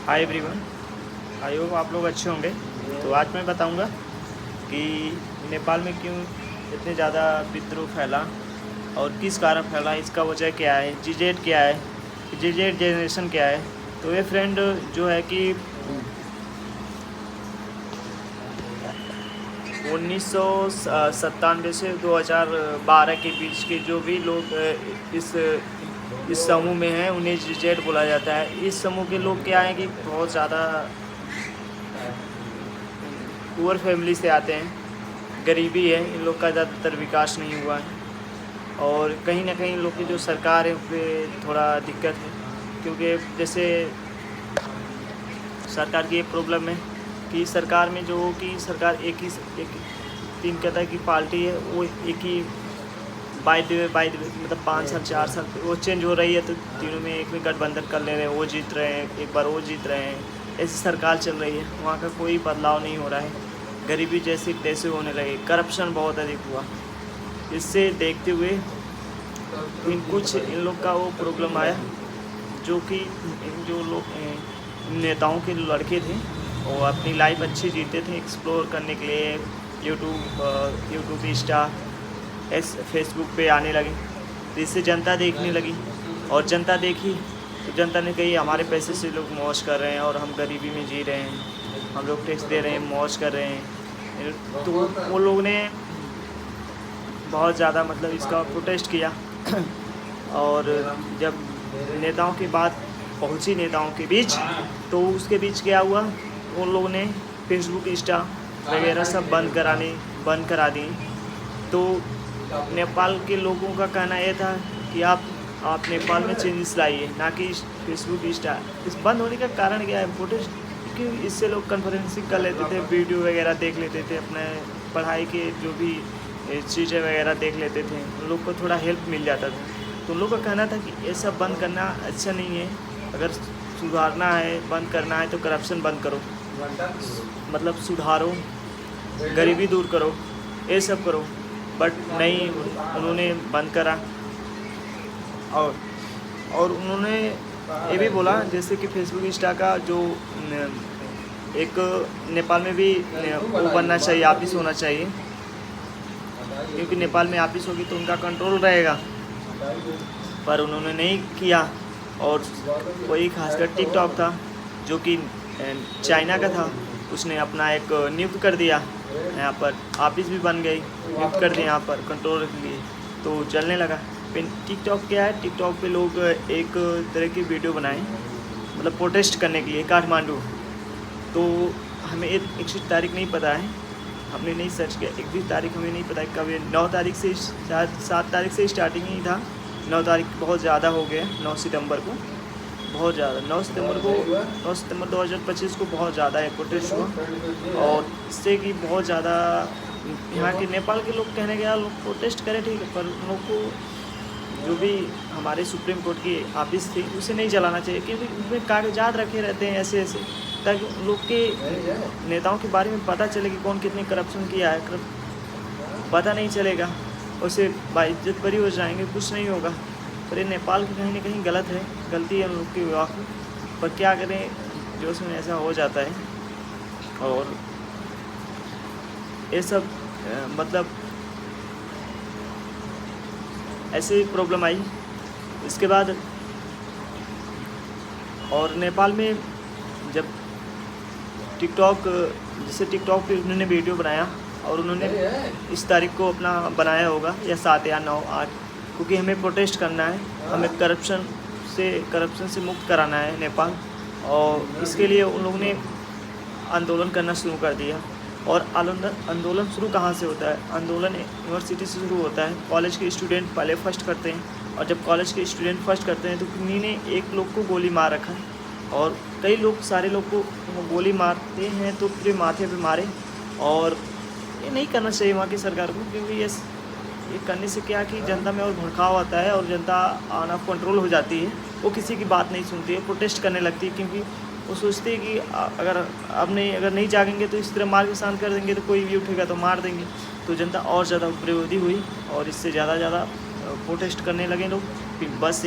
Hi everyone, I hope आप लोग अच्छे होंगे। तो आज मैं बताऊंगा कि नेपाल में क्यों इतने ज़्यादा विद्रोह फैला और किस कारण फैला, इसका वजह क्या है, जीजेड क्या है, जीजेड जनरेशन क्या है। तो ये फ्रेंड जो है कि 1997 से 2012 के बीच के जो भी लोग इस समूह में हैं उन्हें जीजेड बोला जाता है। इस समूह के लोग क्या हैं कि बहुत ज़्यादा पुअर फैमिली से आते हैं, गरीबी है, इन लोग का ज़्यादातर विकास नहीं हुआ है और कहीं ना कहीं इन लोग की जो सरकार है उस पर थोड़ा दिक्कत है, क्योंकि जैसे सरकार की एक प्रॉब्लम है कि सरकार में जो कि सरकार एक तीन कहता है कि पार्टी है वो एक ही बाई मतलब 5 साल 4 साल वो चेंज हो रही है, तो तीनों में एक में गठबंधन कर ले रहे हैं, वो जीत रहे हैं, एक बार वो जीत रहे हैं, ऐसी सरकार चल रही है। वहाँ का कोई बदलाव नहीं हो रहा है, गरीबी जैसी तैसे होने लगे, करप्शन बहुत अधिक हुआ। इससे देखते हुए इन लोग का वो प्रॉब्लम आया, जो कि जो लोग नेताओं के लड़के थे वो अपनी लाइफ अच्छी जीते थे, एक्सप्लोर करने के लिए यूट्यूब इंस्टा फेसबुक पे आने लगे, तो इससे जनता देखने लगी और जनता देखी तो जनता ने कही हमारे पैसे से लोग मौज कर रहे हैं और हम गरीबी में जी रहे हैं, हम लोग टैक्स दे रहे हैं, मौज कर रहे हैं। तो वो लोग ने बहुत ज़्यादा मतलब इसका प्रोटेस्ट किया और जब नेताओं की बात पहुंची नेताओं के बीच, तो उसके बीच क्या हुआ, उन लोगों ने फेसबुक इंस्टा वगैरह सब बंद करा दी। तो नेपाल के लोगों का कहना यह था कि आप नेपाल में चेंजेस लाइए, ना कि फेसबुक इंस्टा। इस बंद होने का कारण क्या है, प्रोटेस्ट, क्योंकि इससे लोग कन्फ्रेंसिंग कर लेते थे, वीडियो वगैरह देख लेते थे, अपने पढ़ाई के जो भी चीज़ें वगैरह देख लेते थे, उन लोग को थोड़ा हेल्प मिल जाता था। तो उन लोग का कहना था कि ये सब बंद करना अच्छा नहीं है, अगर सुधारना है, बंद करना है तो करप्शन बंद करो, मतलब सुधारो, गरीबी दूर करो, ये सब करो। बट नहीं, उन्होंने बंद करा और उन्होंने ये भी बोला जैसे कि फेसबुक इंस्टा का जो एक नेपाल में भी वो बनना चाहिए, ऑफिस होना चाहिए, क्योंकि नेपाल में ऑफिस होगी तो उनका कंट्रोल रहेगा, पर उन्होंने नहीं किया। और वही खासकर टिकटॉक था जो कि चाइना का था, उसने अपना एक नियुक्त कर दिया, यहाँ पर ऑफिस भी बन गई, नियुक्त कर दिया यहाँ पर कंट्रोल के लिए, तो चलने लगा। फिर टिकटॉक क्या है, टिकटॉक पे लोग एक तरह की वीडियो बनाए, मतलब प्रोटेस्ट करने के लिए काठमांडू। तो हमें एक एक्चुअली तारीख नहीं पता है, हमने नहीं सर्च किया, एक भी तारीख हमें नहीं पता है कब। 9 तारीख से शायद 7 तारीख से स्टार्टिंग ही था, 9 तारीख बहुत ज़्यादा हो गया, 9 सितंबर को बहुत ज़्यादा, 9 सितंबर 2025 को बहुत ज़्यादा है प्रोटेस्ट हुआ। और इससे कि बहुत ज़्यादा यहाँ के नेपाल के लोग कहने गया लोग प्रोटेस्ट करें, ठीक है, पर उन लोग को जो भी हमारे सुप्रीम कोर्ट की ऑफिस थी उसे नहीं जलाना चाहिए, क्योंकि उसमें कागजात रखे रहते हैं ऐसे ऐसे, ताकि उन लोग के नेताओं के बारे में पता चले कि कौन कितने करप्शन किया है। पता नहीं चलेगा, उसे बाइज्जत बरी हो जाएंगे, कुछ नहीं होगा। पर ये नेपाल की कहीं ना कहीं गलती है उन लोग के विभाग में, पर क्या करें, जो उसमें ऐसा हो जाता है। और ये सब मतलब ऐसे प्रॉब्लम आई इसके बाद। और नेपाल में जब टिकटॉक, जैसे टिकटॉक पे उन्होंने वीडियो बनाया और उन्होंने इस तारीख को अपना बनाया होगा, या 7 या 9 8, क्योंकि हमें प्रोटेस्ट करना है, हमें करप्शन से मुक्त कराना है नेपाल, और इसके लिए उन लोगों ने आंदोलन करना शुरू कर दिया। और आंदोलन शुरू कहाँ से होता है, आंदोलन यूनिवर्सिटी से शुरू होता है। कॉलेज के स्टूडेंट पहले फर्स्ट करते हैं, और जब कॉलेज के स्टूडेंट फर्स्ट करते हैं तो किन्हीं ने एक लोग को गोली मार रखा है, और कई लोग सारे लोग को गोली मारते हैं तो पूरे माथे पे मारे। और ये नहीं करना चाहिए वहाँ की सरकार को, क्योंकि ये करने से क्या कि जनता में और भड़काव आता है और जनता ऑन ऑफ कंट्रोल हो जाती है, वो किसी की बात नहीं सुनती है, प्रोटेस्ट करने लगती है, क्योंकि वो सोचते हैं कि अगर नहीं जागेंगे तो इस तरह मार के शांत कर देंगे, तो कोई भी उठेगा तो मार देंगे। तो जनता और ज़्यादा विरोधी हुई और इससे ज़्यादा प्रोटेस्ट करने लगे लोग। फिर बस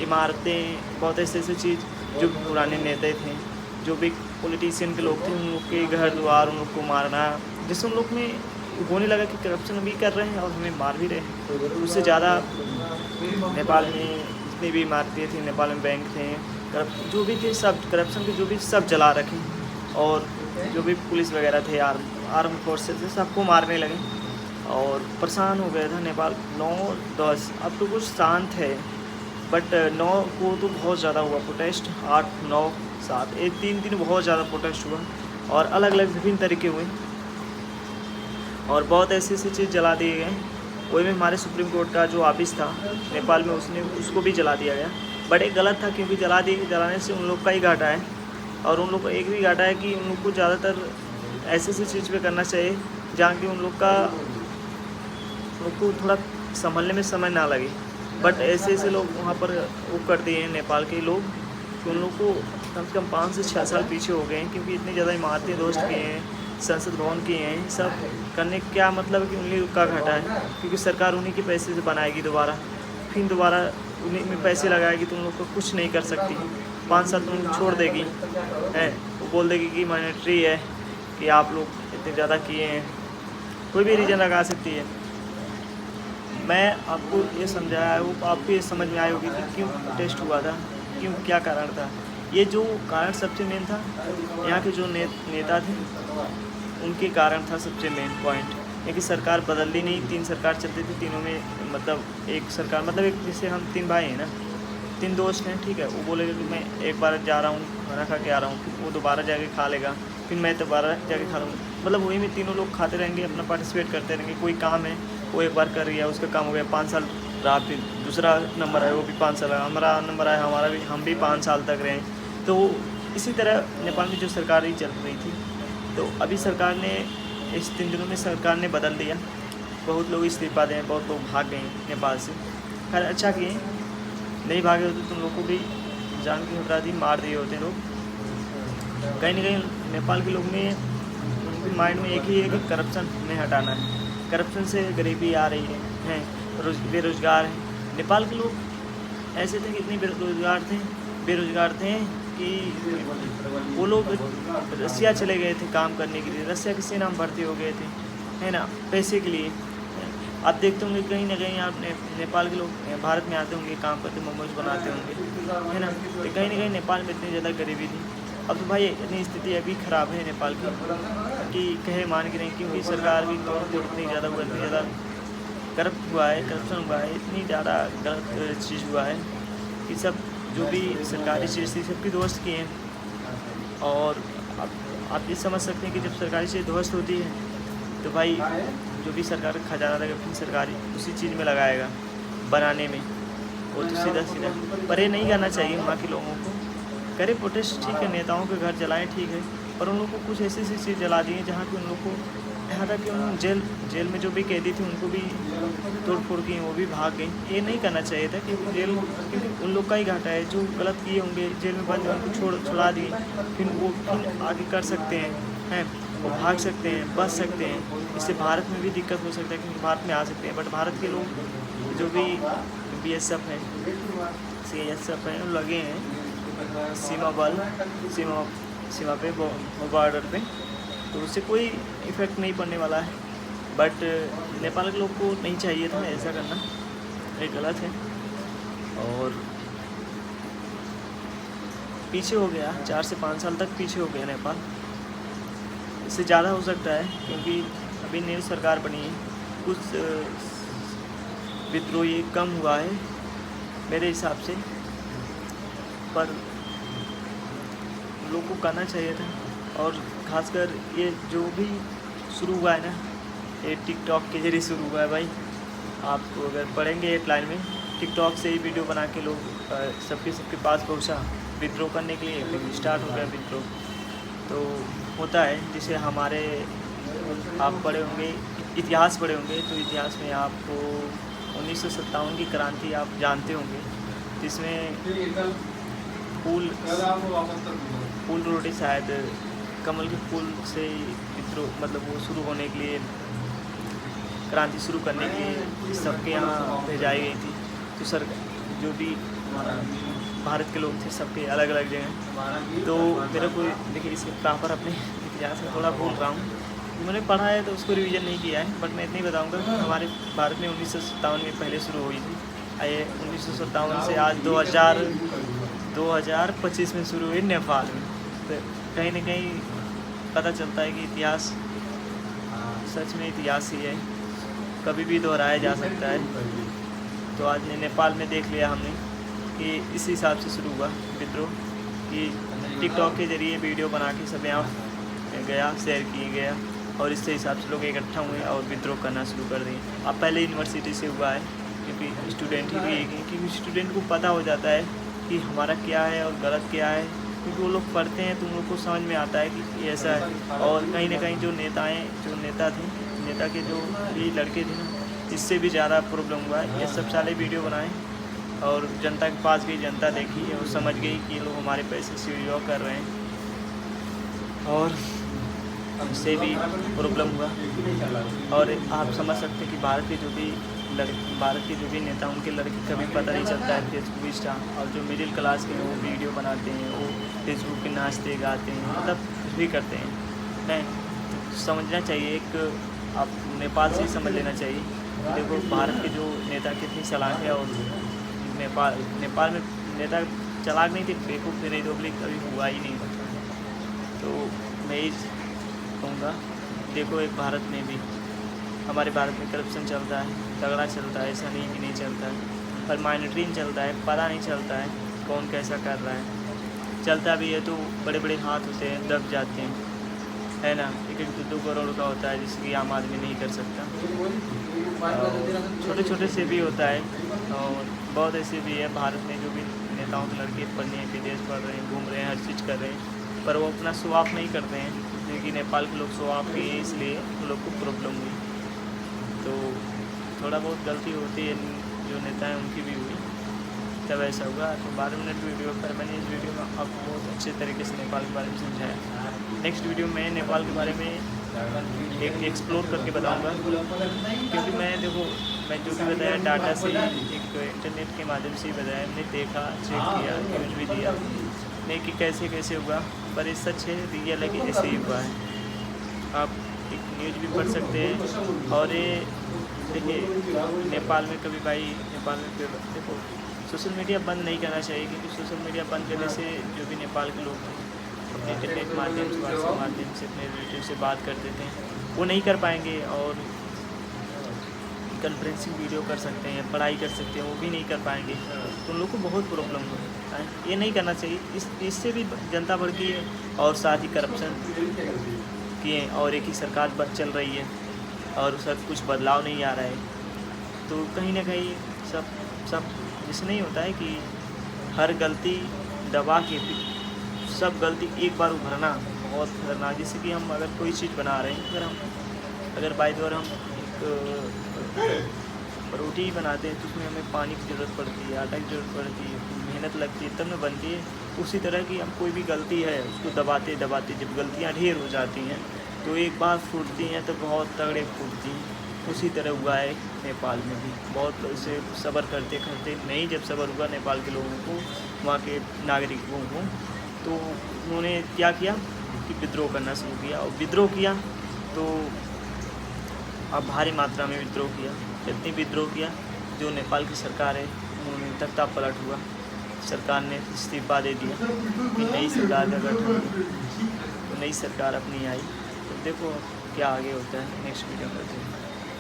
इमारतें, बहुत ऐसे चीज़ जो पुराने नेता थे, जो भी पॉलिटिशियन के लोग थे, उन लोग के घर द्वार उन लोग को मारना, जिससे उन लोग में होने लगा कि करप्शन भी कर रहे हैं और हमें मार भी रहे हैं। उससे ज़्यादा नेपाल में जितनी भी इमारतें थी, नेपाल में बैंक थे, जो भी थे सब करप्शन के, जो भी सब जला रखे, और जो भी पुलिस वगैरह थे, आर्म फोर्सेस थे, सबको मारने लगे और परेशान हो गया था नेपाल। 9-10 अब तो कुछ शांत है, बट 9 को तो बहुत ज़्यादा हुआ प्रोटेस्ट। 8, 9, 7 ये 3 दिन बहुत ज़्यादा प्रोटेस्ट हुआ और अलग अलग विभिन्न तरीके हुए और बहुत ऐसी चीज़ जला दिए गए। वही में हमारे सुप्रीम कोर्ट का जो ऑफिस था नेपाल में, उसको भी जला दिया गया। बट एक गलत था, क्योंकि जलाने से उन लोग का ही घाटा है, और उन लोग को एक भी घाटा है कि उन लोग को ज़्यादातर ऐसी चीज़ पे करना चाहिए जहाँ कि उन लोग को थोड़ा संभलने में समय ना लगे। बट ऐसे लोग वहाँ पर वो कर दिए हैं नेपाल के लोग कि उन लोग को कम से कम 5 से 6 साल पीछे हो गए हैं, क्योंकि इतनी ज़्यादा इमारतें ध्वस्त किए हैं, संसद भवन किए हैं। सब करने क्या मतलब है कि उन्हीं का घाटा है, क्योंकि सरकार उन्हीं के पैसे से बनाएगी दोबारा, फिर दोबारा उन्हीं में पैसे लगाएगी, तो उन लोग को कुछ नहीं कर सकती। 5 साल तुम लोग छोड़ देगी है, वो बोल देगी कि माइनॉरिटी है, कि आप लोग इतने ज़्यादा किए हैं, कोई भी रीज़न लगा सकती है। मैं आपको ये समझाया है, वो आपको ये समझ में आई होगी कि क्यों प्रोटेस्ट हुआ था, क्यों, क्या कारण था। ये जो कारण सबसे मेन था, यहाँ के जो नेता थे उनके कारण था सबसे मेन पॉइंट। क्योंकि सरकार बदलती नहीं, 3 सरकार चलती थी, तीनों में मतलब एक सरकार, मतलब एक, जैसे हम 3 भाई हैं ना, 3 दोस्त हैं, ठीक है, वो बोलेगा कि मैं एक बार जा रहा हूँ खाना खा के आ रहा हूँ, फिर वो दोबारा जाके खा लेगा, फिर मैं दोबारा जाके खा लूँगा, मतलब वही में तीनों लोग खाते रहेंगे, अपना पार्टिसिपेट करते रहेंगे। कोई काम है वो एक बार कर गया, उसका काम हो गया, 5 साल रहा, फिर दूसरा नंबर आया, वो भी 5 साल, हमारा नंबर आया, हम भी 5 साल तक रहे। तो इसी तरह नेपाल में जो सरकार ही चल रही थी। तो अभी सरकार ने इस 3 दिनों में सरकार ने बदल दिया, बहुत लोग इस्तीफा दें, बहुत लोग भाग गए नेपाल से। खैर अच्छा किए, नहीं भागे होते तुम लोग को भी जान के अपराधी मार दिए होते लोग। कहीं ना कहीं नेपाल के लोग में, उनके माइंड में एक ही है कि करप्शन में हटाना है, करप्शन से गरीबी आ रही है, बेरोज़गार हैं। नेपाल के लोग ऐसे थे कि इतने बेरोज़गार थे कि वो लोग रसिया चले गए थे काम करने के लिए, रसिया किसी नाम भर्ती हो गए थे, है ना, पैसे के लिए। आप देखते होंगे कहीं ना कहीं, आप नेपाल के लोग भारत में आते होंगे, काम करते, मोमोज बनाते होंगे, है ना, तो कहीं ना कहीं नेपाल में इतनी ज़्यादा गरीबी थी। अब तो भाई इतनी स्थिति अभी ख़राब है नेपाल की कि कहे मान के नहीं, क्योंकि सरकार भी इतनी ज़्यादा हुआ, इतनी ज़्यादा करप्ट हुआ है, करप्शन हुआ है, इतनी ज़्यादा गलत चीज़ हुआ है कि सब जो भी सरकारी चीज़ थी सबकी ध्वस्त की हैं। और आप ये समझ सकते हैं कि जब सरकारी चीज़ ध्वस्त होती है तो भाई जो भी सरकार का खजाना रहेगा फिर सरकारी उसी चीज़ में लगाएगा बनाने में, वो तो सीधा पर ये नहीं करना चाहिए। वहाँ के लोगों को करे प्रोटेस्ट, ठीक है, नेताओं के घर जलाएं, ठीक है, पर उन लोगों को कुछ ऐसी चीज़ जला दी है जहाँ पे उन लोग को, यहाँ तक कि उन जेल में जो भी कैदी थे उनको भी तोड़ फोड़ की, वो भी भाग गई। ये नहीं करना चाहिए था, क्योंकि उन लोग का ही घाटा है, जो गलत किए होंगे जेल में बंद, उनको छुड़ा दिए, फिर आगे कर सकते हैं, वो भाग सकते हैं, बच सकते हैं। इससे भारत में भी दिक्कत हो सकता है, क्योंकि भारत में आ सकते हैं। बट भारत के लोग जो भी BSF हैं, CSF हैं, लगे हैं सीमा पे, बॉर्डर पे, तो उससे कोई इफ़ेक्ट नहीं पड़ने वाला है। बट नेपाल के लोग को नहीं चाहिए था ऐसा करना, ये गलत है और पीछे हो गया, 4 से 5 साल तक पीछे हो गया नेपाल। इससे ज़्यादा हो सकता है, क्योंकि अभी नई सरकार बनी है, कुछ विद्रोही कम हुआ है मेरे हिसाब से, पर लोग को करना चाहिए था। और खासकर ये जो भी शुरू हुआ है ना, ये टिकटॉक के जरिए शुरू हुआ है भाई। आप अगर पढ़ेंगे हेडलाइन में, टिकटॉक से ही वीडियो बना के लोग सबके पास पहुंचा विद्रोह करने के लिए, फिर स्टार्ट हो गया विद्रोह। तो होता है, जैसे हमारे आप पढ़े होंगे, इतिहास पढ़े होंगे, तो इतिहास में आपको 1957 की क्रांति आप जानते होंगे, जिसमें फूल रोटी, शायद कमल के फूल से विद्रोह, मतलब वो शुरू होने के लिए, क्रांति शुरू करने के लिए सबके यहाँ भेजाई गई थी। तो जो भी भारत के लोग थे, सबके अलग अलग जगह। तो मेरे को देखिए इसके प्रॉपर अपने इतिहास में थोड़ा भूल रहा हूँ, मैंने पढ़ा है तो उसको रिवीजन नहीं किया है, बट मैं इतना ही बताऊँगा कि हमारे भारत में 1957 में पहले शुरू हुई थी। ये 1957 से आज 2025 में शुरू हुई नेपाल में। तो कहीं ना कहीं पता चलता है कि इतिहास सच में इतिहास ही है, कभी भी दोहराया जा सकता है। तो आज नेपाल में देख लिया हमने कि इस हिसाब से शुरू हुआ विद्रोह, कि टिकटॉक के ज़रिए वीडियो बना के सब यहाँ गया, शेयर किए गया और इससे हिसाब से लोग इकट्ठा हुए और विद्रोह करना शुरू कर दिए। अब पहले यूनिवर्सिटी से हुआ है, क्योंकि स्टूडेंट ही भी एक हैं, क्योंकि स्टूडेंट को पता हो जाता है कि हमारा क्या है और गलत क्या है, क्योंकि वो लोग पढ़ते हैं तो उन लोग को समझ में आता है कि ऐसा है। और कहीं ना कहीं जो नेता के जो भी लड़के थे ना, इससे भी ज़्यादा प्रॉब्लम हुआ है। ये सब सारे वीडियो बनाए और जनता के पास गई, जनता देखी और समझ गई कि ये लोग हमारे पैसे से विड्रॉ कर रहे हैं और इससे भी प्रॉब्लम हुआ। और आप समझ सकते हैं कि भारत के जो भी नेता, उनके लड़के कभी पता नहीं चलता है फेसबुक इंस्टा, और जो मिडिल क्लास के वो वीडियो बनाते हैं, वो फेसबुक पे नाचते गाते हैं, मतलब कुछ भी करते हैं। नहीं समझना चाहिए, एक आप नेपाल से ही समझ लेना चाहिए। देखो भारत के जो नेता कितनी चालाक है, और नेपाल में नेता चालाक नहीं थे, बेवकूफ़ थे, नहीं तो कभी हुआ ही नहीं। तो मैं यही कहूँगा, देखो एक भारत में भी, हमारे भारत में करप्शन चलता है, तगड़ा चलता है, ऐसा नहीं कि नहीं चलता है, पर मॉनिटरिंग चलता है, पता नहीं चलता है कौन कैसा कर रहा है। चलता भी है तो बड़े बड़े हाथ होते हैं, दब जाते हैं, है ना। 1-2 करोड़ का होता है, जिसकी आम आदमी नहीं कर सकता। छोटे छोटे से भी होता है, और बहुत ऐसे भी है भारत में जो भी नेताओं के लड़के पढ़ने विदेश पढ़ रहे हैं, घूम रहे हैं, हर चीज़ कर रहे हैं, पर वो अपना शो ऑफ नहीं करते हैं, क्योंकि नेपाल के लोग शो ऑफ किए, इसलिए उन लोग को प्रॉब्लम हुई। तो थोड़ा बहुत गलती होती है, जो नेता हैं उनकी भी हुई, तब ऐसा हुआ। तो 12 मिनट वीडियो पर मैंने इस वीडियो में आपको बहुत अच्छे तरीके से नेपाल के बारे में समझाया। नेक्स्ट वीडियो में नेपाल के बारे में एक एक्सप्लोर करके बताऊंगा, क्योंकि मैं जो भी बताया डाटा से, एक इंटरनेट के माध्यम से ही बताया, हमने देखा, चेक किया, न्यूज़ भी दिया, नहीं कि कैसे कैसे हुआ, पर ये सच है, रियल है कि ऐसे ही हुआ है। आप एक न्यूज़ भी पढ़ सकते हैं। और ये देखिए नेपाल में कभी नेपाल में देखो सोशल मीडिया बंद नहीं करना चाहिए, क्योंकि सोशल मीडिया बंद करने से जो भी नेपाल के लोग हैं अपने इंटरनेट माध्यम से, व्हाट्सएप माध्यम से अपने रिलेटिव से बात करते थे, वो नहीं कर पाएंगे। और कॉन्फ्रेंसिंग वीडियो कर सकते हैं, पढ़ाई कर सकते हैं, वो भी नहीं कर पाएंगे, तो उन लोग को बहुत प्रॉब्लम है। ये नहीं करना चाहिए, इससे भी जनता भड़की है, और साथ ही करप्शन किए, और एक ही सरकार पर चल रही है, और सब कुछ बदलाव नहीं आ रहा है। तो कहीं ना कहीं सब जिससे नहीं होता है कि हर गलती दबा के सब गलती एक बार उभरना बहुत खतरनाक। जैसे कि हम अगर कोई चीज़ बना रहे हैं, अगर बाय दौर हम रोटी ही बनाते हैं, तो उसमें हमें पानी की ज़रूरत पड़ती है, आटा की ज़रूरत पड़ती है, मेहनत लगती है, तब न बनती है। उसी तरह की हम कोई भी गलती है, उसको दबाते दबाते जब गलतियाँ ढेर हो जाती हैं, तो एक बार फूटती हैं तो बहुत तगड़े फूटती हैं। उसी तरह हुआ है नेपाल में भी, बहुत लोग इसे सब्र करते करते नहीं, जब सब्र हुआ नेपाल के लोगों को, वहाँ के नागरिकों को, तो उन्होंने क्या किया कि विद्रोह करना शुरू किया। और विद्रोह किया तो अब भारी मात्रा में विद्रोह किया। इतनी विद्रोह किया जो नेपाल की सरकार है, उन्होंने तख्ता पलट हुआ, सरकार ने इस्तीफा दे दिया कि नई सरकार का गठन, तो नई सरकार अपनी आई। तो देखो क्या आगे होता है, नेक्स्ट वीडियो में।